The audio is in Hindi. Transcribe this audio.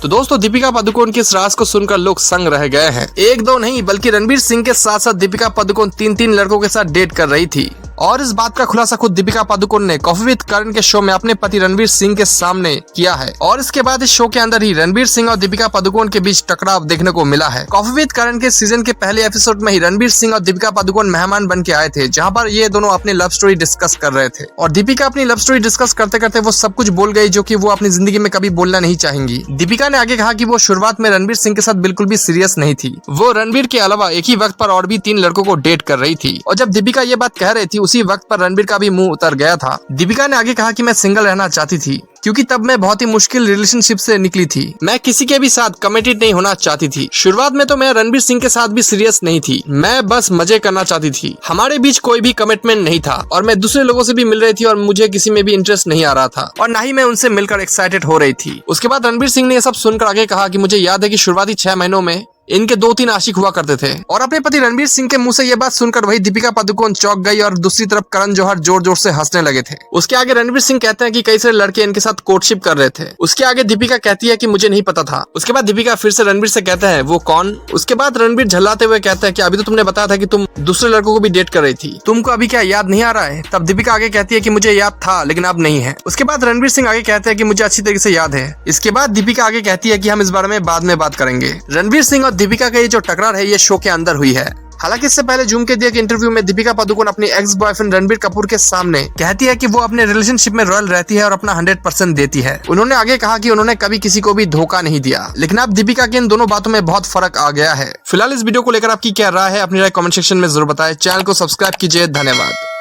तो दोस्तों दीपिका पादुकोण की इस राज को सुनकर लोग संग रह गए हैं। एक दो नहीं बल्कि रणवीर सिंह के साथ साथ दीपिका पादुकोण 3 लड़कों के साथ डेट कर रही थी। और इस बात का खुलासा खुद दीपिका पादुकोण ने कॉफी विद करण के शो में अपने पति रणवीर सिंह के सामने किया है। और इसके बाद इस शो के अंदर ही रणवीर सिंह और दीपिका पादुकोण के बीच टकराव देखने को मिला है। कॉफी विद करण के सीजन के पहले एपिसोड में ही रणवीर सिंह और दीपिका पादुकोण मेहमान बन के आए थे, जहाँ पर ये दोनों अपनी लव स्टोरी डिस्कस कर रहे थे। और दीपिका अपनी लव स्टोरी डिस्कस करते करते वो सब कुछ बोल गई जो कि वो अपनी जिंदगी में कभी बोलना नहीं चाहेंगी। दीपिका ने आगे कहा कि वो शुरुआत में रणवीर सिंह के साथ बिल्कुल भी सीरियस नहीं थी। वो रणवीर के अलावा एक ही वक्त पर और भी 3 लड़कों को डेट कर रही थी। और जब दीपिका ये बात कह रही थी उसी वक्त पर रणवीर का भी मुंह उतर गया था। दीपिका ने आगे कहा कि मैं सिंगल रहना चाहती थी क्योंकि तब मैं बहुत ही मुश्किल रिलेशनशिप से निकली थी। मैं किसी के भी साथ कमिटेड नहीं होना चाहती थी। शुरुआत में तो मैं रणवीर सिंह के साथ भी सीरियस नहीं थी, मैं बस मजे करना चाहती थी। हमारे बीच कोई भी कमिटमेंट नहीं था और मैं दूसरे लोगों से भी मिल रही थी और मुझे किसी में भी इंटरेस्ट नहीं आ रहा था और ना ही मैं उनसे मिलकर एक्साइटेड हो रही थी। उसके बाद रणवीर सिंह ने यह सब सुनकर आगे कहा कि मुझे याद है कि शुरुआती 6 महीनों में इनके 2-3 आशिक हुआ करते थे। और अपने पति रणवीर सिंह के मुंह से यह बात सुनकर वही दीपिका पादुकोण चौंक गई और दूसरी तरफ करण जौहर जोर जोर से हंसने लगे थे। उसके आगे रणवीर सिंह कहते हैं कि कई सारे लड़के इनके साथ कोर्टशिप कर रहे थे। उसके आगे दीपिका कहती है कि मुझे नहीं पता था। उसके बाद दीपिका फिर से रणवीर से कहते हैं वो कौन। उसके बाद रणवीर झल्लाते हुए कहते हैं कि अभी तो तुमने बताया था कि तुम दूसरे लड़कों को भी डेट कर रही थी, तुमको अभी क्या याद नहीं आ रहा है। तब दीपिका आगे कहती है कि मुझे याद था लेकिन अब नहीं है। उसके बाद रणवीर सिंह आगे कहते हैं कि मुझे अच्छी तरीके से याद है। इसके बाद दीपिका आगे कहती है कि हम इस बारे में बाद में बात करेंगे। रणवीर सिंह और दीपिका का ये जो टकरार है ये शो के अंदर हुई है। हालांकि इससे पहले जूम के दिए इंटरव्यू में दीपिका पादुकोण अपनी एक्स बॉयफ्रेंड रणबीर कपूर के सामने कहती है कि वो अपने रिलेशनशिप में रॉयल रहती है और अपना 100% देती है। उन्होंने आगे कहा कि उन्होंने कभी किसी को भी धोखा नहीं दिया। लेकिन अब दीपिका की इन दोनों बातों में बहुत फर्क आ गया है। फिलहाल इस वीडियो को लेकर आपकी क्या राय है, अपनी राय कमेंट सेक्शन में जरूर बताएं। चैनल को सब्सक्राइब कीजिए। धन्यवाद।